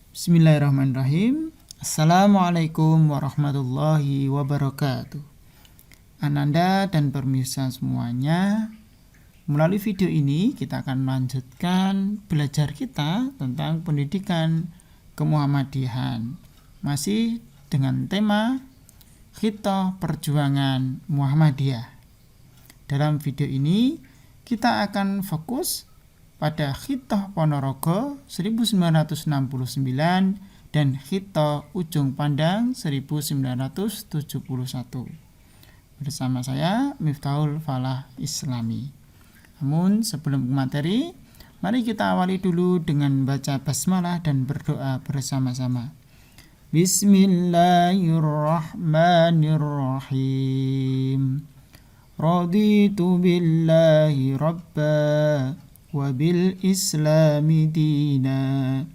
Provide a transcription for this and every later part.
Bismillahirrahmanirrahim. Assalamualaikum warahmatullahi wabarakatuh. Ananda dan pemirsa semuanya, melalui video ini kita akan melanjutkan belajar kita tentang pendidikan kemuhammadiyahan, masih dengan tema Khitoh Perjuangan Muhammadiyah. Dalam video ini kita akan fokus pada Khitoh Ponorogo 1969 dan Khitoh Ujung Pandang 1971. Bersama saya Miftahul Falah Islami. Namun sebelum ke materi, mari kita awali dulu dengan baca basmalah dan berdoa bersama-sama. Bismillahirrahmanirrahim. Raditu billahi rabba wa bil islami dina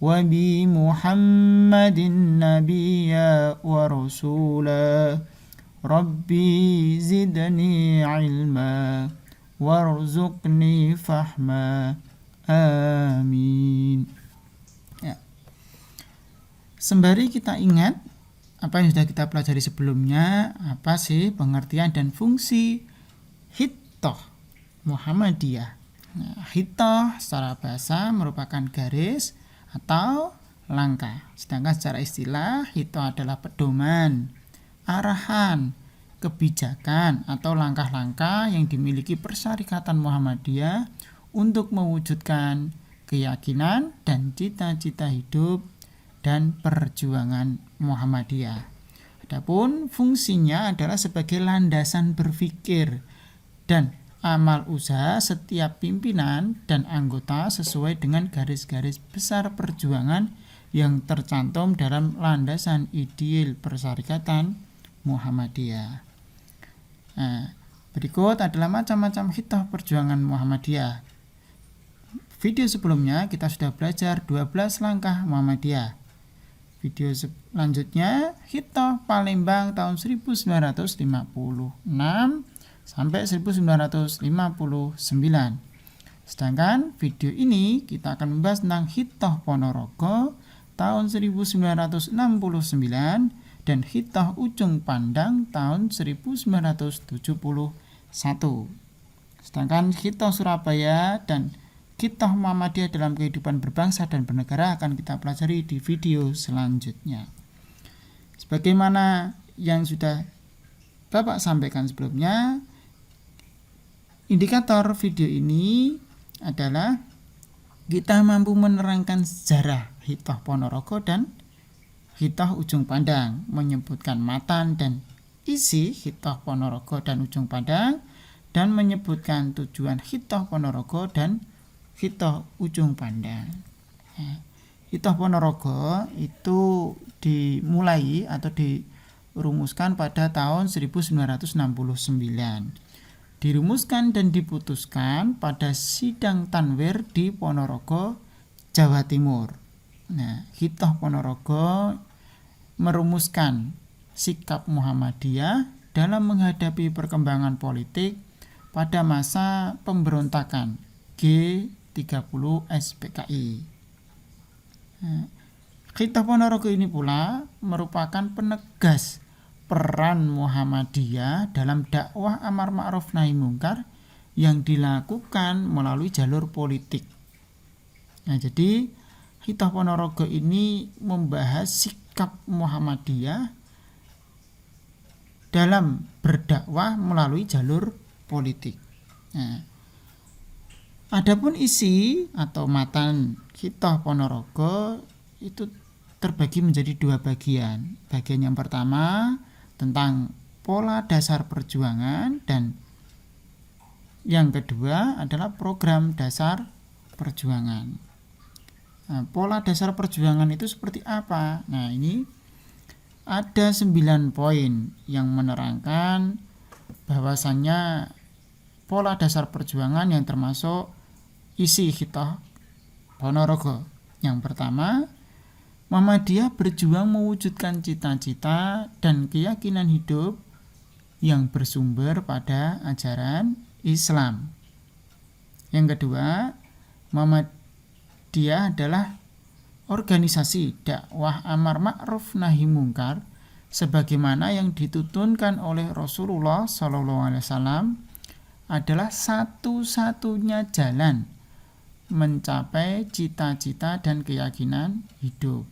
wa bi muhammadin nabiyya wa rasula rabbi zidni ilma warzuqni fahma amin. Ya. Sembari kita ingat apa yang sudah kita pelajari sebelumnya, apa sih pengertian dan fungsi Khitoh Muhammadiyah. Nah, khitoh secara bahasa merupakan garis atau langkah. Sedangkan secara istilah, khitoh adalah pedoman, arahan, kebijakan atau langkah-langkah yang dimiliki Persyarikatan Muhammadiyah untuk mewujudkan keyakinan dan cita-cita hidup dan perjuangan Muhammadiyah. Adapun fungsinya adalah sebagai landasan berpikir dan amal usaha setiap pimpinan dan anggota sesuai dengan garis-garis besar perjuangan yang tercantum dalam landasan ideal Persyarikatan Muhammadiyah. Nah, berikut adalah macam-macam khitoh perjuangan Muhammadiyah. Video sebelumnya kita sudah belajar 12 langkah Muhammadiyah. Video selanjutnya Khitoh Palembang tahun 1956 sampai 1959. Sedangkan video ini kita akan membahas tentang Khitoh Ponorogo tahun 1969 dan Khitoh Ujung Pandang tahun 1971. Sedangkan Khitoh Surabaya dan Khitoh Muhammadiyah dalam kehidupan berbangsa dan bernegara akan kita pelajari di video selanjutnya. Sebagaimana yang sudah Bapak sampaikan sebelumnya, indikator video ini adalah kita mampu menerangkan sejarah Khitoh Ponorogo dan Khitoh Ujung Pandang, menyebutkan matan dan isi Khitoh Ponorogo dan Ujung Pandang, dan menyebutkan tujuan Khitoh Ponorogo dan Khitoh Ujung Pandang. Khitoh Ponorogo itu dimulai atau dirumuskan pada tahun 1969. Dirumuskan dan diputuskan pada sidang tanwir di Ponorogo, Jawa Timur. Nah, Khitoh Ponorogo merumuskan sikap Muhammadiyah dalam menghadapi perkembangan politik pada masa pemberontakan G30 SPKI. Khitoh Ponorogo ini pula merupakan penegas peran Muhammadiyah dalam dakwah amar ma'ruf nahi mungkar yang dilakukan melalui jalur politik. Nah, jadi Khitoh Ponorogo ini membahas sikap Muhammadiyah dalam berdakwah melalui jalur politik. Nah, adapun isi atau matan Khitoh Ponorogo itu terbagi menjadi dua bagian. Bagian yang pertama tentang pola dasar perjuangan dan yang kedua adalah program dasar perjuangan. Nah, pola dasar perjuangan itu seperti apa? Nah, ini ada 9 poin yang menerangkan bahwasannya pola dasar perjuangan yang termasuk isi Khitoh Ponorogo. Yang pertama, Muhammadiyah berjuang mewujudkan cita-cita dan keyakinan hidup yang bersumber pada ajaran Islam. Yang kedua, Muhammadiyah adalah organisasi dakwah amar ma'ruf nahi mungkar sebagaimana yang dituntunkan oleh Rasulullah SAW adalah satu-satunya jalan mencapai cita-cita dan keyakinan hidup.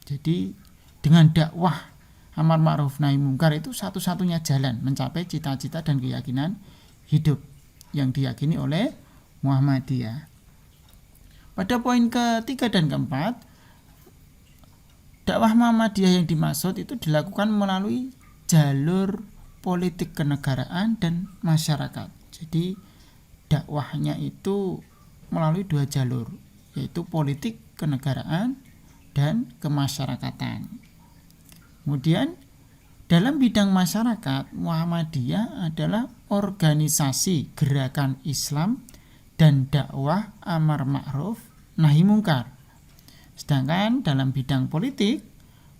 Jadi dengan dakwah amar ma'ruf nahi mungkar itu satu-satunya jalan mencapai cita-cita dan keyakinan hidup yang diyakini oleh Muhammadiyah. Pada poin ketiga dan keempat, dakwah Muhammadiyah yang dimaksud itu dilakukan melalui jalur politik kenegaraan dan masyarakat. Jadi dakwahnya itu melalui dua jalur, yaitu politik kenegaraan dan kemasyarakatan. Kemudian dalam bidang masyarakat, Muhammadiyah adalah organisasi gerakan Islam dan dakwah amar ma'ruf nahi mungkar. Sedangkan dalam bidang politik,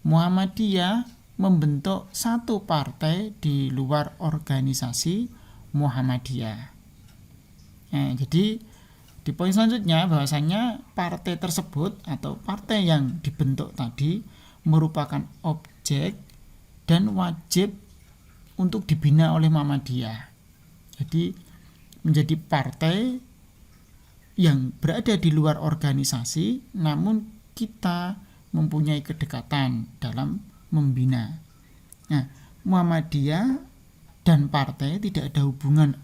Muhammadiyah membentuk satu partai di luar organisasi Muhammadiyah. Jadi di poin selanjutnya bahwasanya partai tersebut atau partai yang dibentuk tadi merupakan objek dan wajib untuk dibina oleh Muhammadiyah. Jadi menjadi partai yang berada di luar organisasi, namun kita mempunyai kedekatan dalam membina. Nah, Muhammadiyah dan partai tidak ada hubungan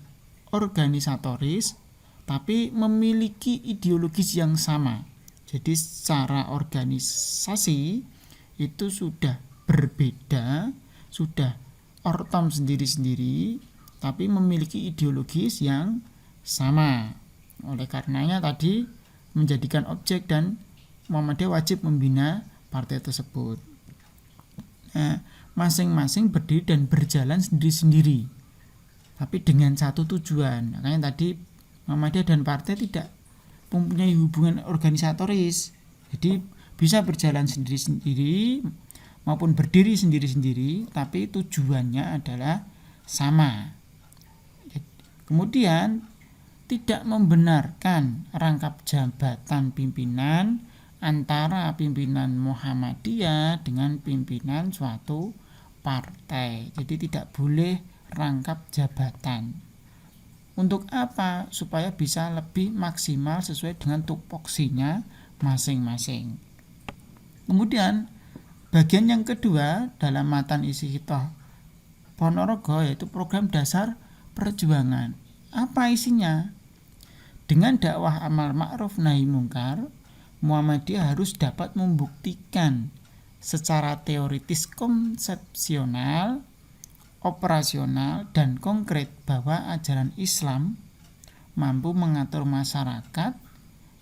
organisatoris, tapi memiliki ideologis yang sama. Jadi secara organisasi itu sudah berbeda, sudah ortom sendiri-sendiri, tapi memiliki ideologis yang sama. Oleh karenanya tadi menjadikan objek dan Muhammadiyah wajib membina partai tersebut. Nah, masing-masing berdiri dan berjalan sendiri-sendiri, tapi dengan satu tujuan. Makanya tadi Muhammadiyah dan partai tidak mempunyai hubungan organisatoris. Jadi bisa berjalan sendiri-sendiri maupun berdiri sendiri-sendiri, tapi tujuannya adalah sama. Kemudian tidak membenarkan rangkap jabatan pimpinan antara pimpinan Muhammadiyah dengan pimpinan suatu partai. Jadi tidak boleh rangkap jabatan. Untuk apa? Supaya bisa lebih maksimal sesuai dengan tupoksinya masing-masing. Kemudian bagian yang kedua dalam matan isi Hitoh Ponorogo yaitu program dasar perjuangan. Apa isinya? Dengan dakwah amar ma'ruf nahi mungkar, Muhammadiyah harus dapat membuktikan secara teoritis, konsepsional, operasional, dan konkret bahwa ajaran Islam mampu mengatur masyarakat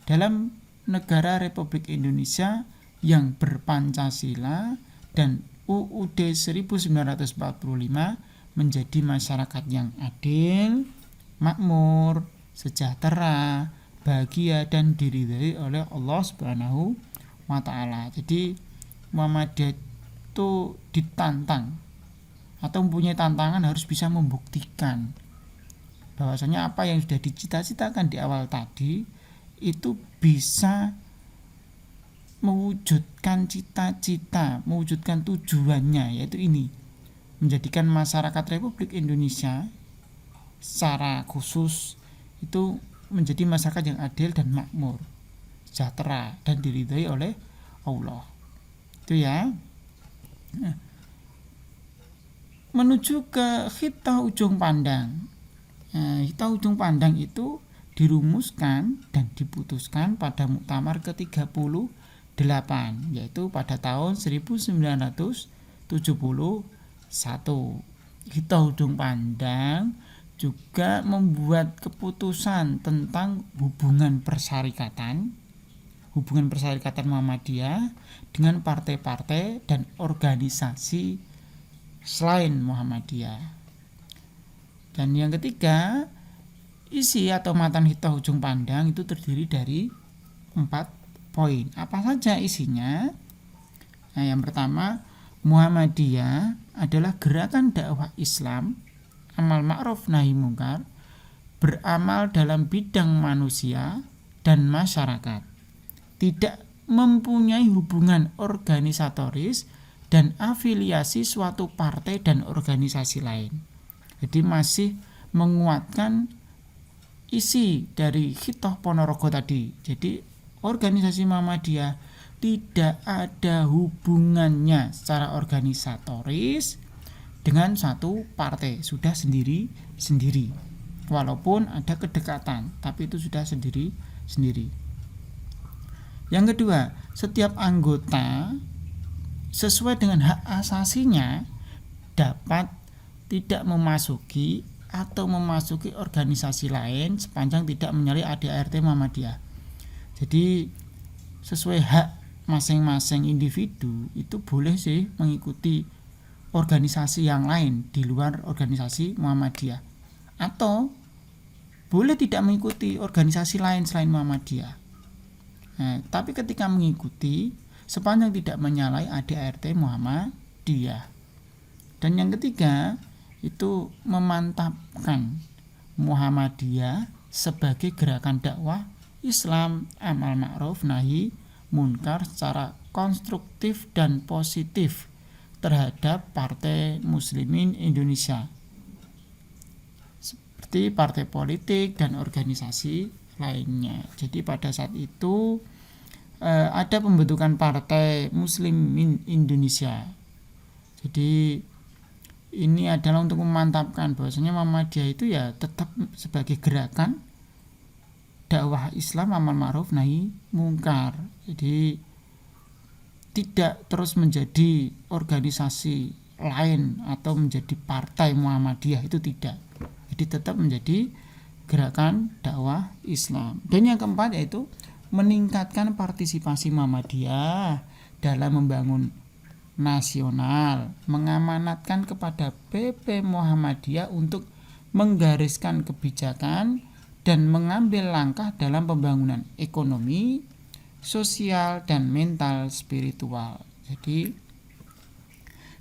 dalam negara Republik Indonesia yang berpancasila dan UUD 1945 menjadi masyarakat yang adil, makmur, sejahtera, bahagia, dan diridhai oleh Allah Subhanahu wa Ta'ala. Jadi Muhammadiyah itu ditantang atau mempunyai tantangan harus bisa membuktikan bahwasanya apa yang sudah dicita-citakan di awal tadi itu bisa mewujudkan cita-cita, mewujudkan tujuannya, yaitu ini, menjadikan masyarakat Republik Indonesia secara khusus itu menjadi masyarakat yang adil dan makmur, sejahtera, dan diridhai oleh Allah. Itu ya. Nah, menuju ke Hitoh Ujung Pandang. Hitoh Ujung Pandang itu dirumuskan dan diputuskan pada Muktamar ke-38, yaitu pada tahun 1971. Hitoh Ujung Pandang juga membuat keputusan tentang hubungan persyarikatan Muhammadiyah dengan partai-partai dan organisasi selain Muhammadiyah. Dan yang ketiga, isi atau matan Hitoh Ujung Pandang itu terdiri dari 4 poin. Apa saja isinya? Nah, yang pertama, Muhammadiyah adalah gerakan dakwah Islam amal ma'ruf nahi mungkar, beramal dalam bidang manusia dan masyarakat, tidak mempunyai hubungan organisatoris dan afiliasi suatu partai dan organisasi lain. Jadi masih menguatkan isi dari Khithah Ponorogo tadi. Jadi organisasi Muhammadiyah tidak ada hubungannya secara organisatoris dengan satu partai, sudah sendiri-sendiri. Walaupun ada kedekatan, tapi itu sudah sendiri-sendiri. Yang kedua, setiap anggota sesuai dengan hak asasinya dapat tidak memasuki atau memasuki organisasi lain sepanjang tidak menyalahi ADART Muhammadiyah. Jadi sesuai hak masing-masing individu itu boleh sih mengikuti organisasi yang lain di luar organisasi Muhammadiyah, atau boleh tidak mengikuti organisasi lain selain Muhammadiyah. Tapi ketika mengikuti sepanjang tidak menyalahi ADART Muhammadiyah. Dan yang ketiga itu memantapkan Muhammadiyah sebagai gerakan dakwah Islam amal ma'ruf nahi munkar secara konstruktif dan positif terhadap Partai Muslimin Indonesia, seperti partai politik dan organisasi lainnya. Jadi pada saat itu ada pembentukan Partai Muslimin Indonesia. Jadi ini adalah untuk memantapkan bahwasanya Muhammadiyah itu ya tetap sebagai gerakan dakwah Islam amal ma'ruf nahi munkar. Jadi tidak terus menjadi organisasi lain atau menjadi partai Muhammadiyah, itu tidak. Jadi tetap menjadi gerakan dakwah Islam. Dan yang keempat yaitu meningkatkan partisipasi Muhammadiyah dalam membangun nasional, mengamanatkan kepada PP Muhammadiyah untuk menggariskan kebijakan dan mengambil langkah dalam pembangunan ekonomi, sosial, dan mental spiritual. Jadi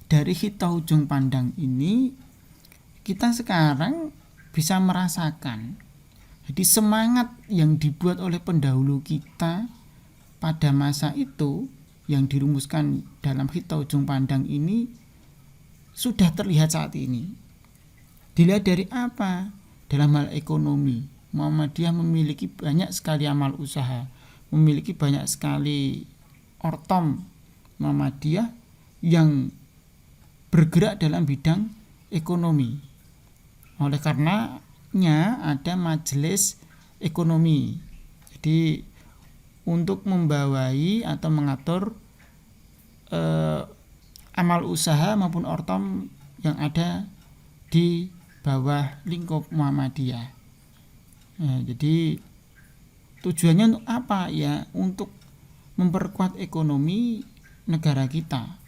dari Khithah Ujung Pandang ini kita sekarang bisa merasakan jadi semangat yang dibuat oleh pendahulu kita pada masa itu yang dirumuskan dalam Khithah Ujung Pandang ini sudah terlihat saat ini. Dilihat dari apa? Dalam hal ekonomi, Muhammadiyah memiliki banyak sekali amal usaha, memiliki banyak sekali ortom Muhammadiyah yang bergerak dalam bidang ekonomi. Oleh karenanya ada majelis ekonomi. Jadi untuk membawai atau mengatur amal usaha maupun ortom yang ada di bawah lingkup Muhammadiyah. Jadi tujuannya untuk apa ya? Untuk memperkuat ekonomi negara kita,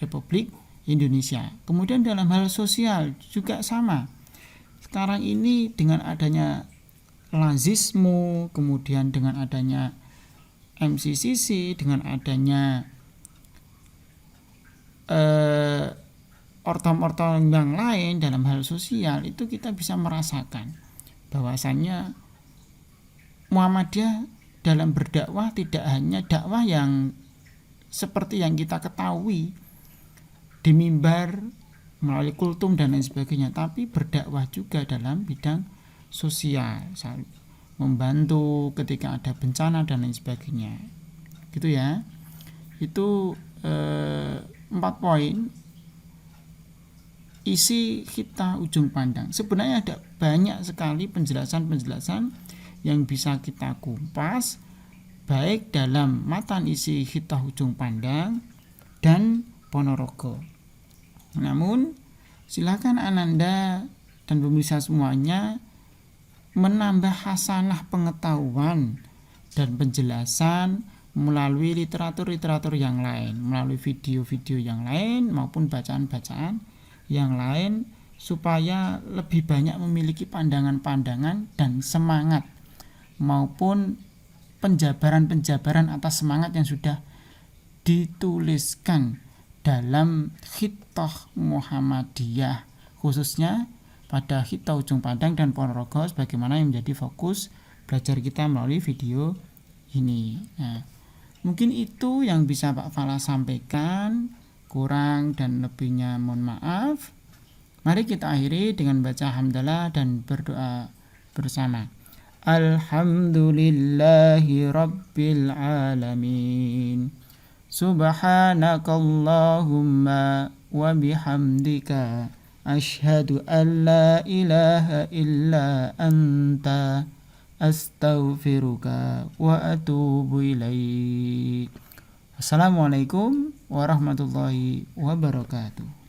Republik Indonesia. Kemudian dalam hal sosial juga sama. Sekarang ini dengan adanya lazisme, kemudian dengan adanya MCCC, dengan adanya ortom-ortom yang lain dalam hal sosial, itu kita bisa merasakan bahwasannya Muhammadiyah dalam berdakwah tidak hanya dakwah yang seperti yang kita ketahui di mimbar melalui kultum dan lain sebagainya, tapi berdakwah juga dalam bidang sosial, membantu ketika ada bencana dan lain sebagainya, gitu ya. Itu 4 poin isi Khithah Ujung Pandang. Sebenarnya ada banyak sekali penjelasan-penjelasan yang bisa kita kumpas baik dalam matan isi Khithah Ujung Pandang dan Ponorogo. Namun silakan Ananda dan pemirsa semuanya menambah hasanah pengetahuan dan penjelasan melalui literatur-literatur yang lain, melalui video-video yang lain maupun bacaan-bacaan yang lain, supaya lebih banyak memiliki pandangan-pandangan dan semangat maupun penjabaran-penjabaran atas semangat yang sudah dituliskan dalam Khithah Muhammadiyah, khususnya pada Khithah Ujung Pandang dan Ponorogo, sebagaimana yang menjadi fokus belajar kita melalui video ini. Nah, Mungkin itu yang bisa Pak Fala sampaikan, kurang dan lebihnya mohon maaf. Mari kita akhiri dengan baca hamdalah dan berdoa bersama. Alhamdulillahi Rabbil Alamin. Subhanakallahumma wa bihamdika asyhadu an la ilaha illa anta astaghfiruka wa atubu ilaik. Assalamualaikum warahmatullahi wabarakatuh.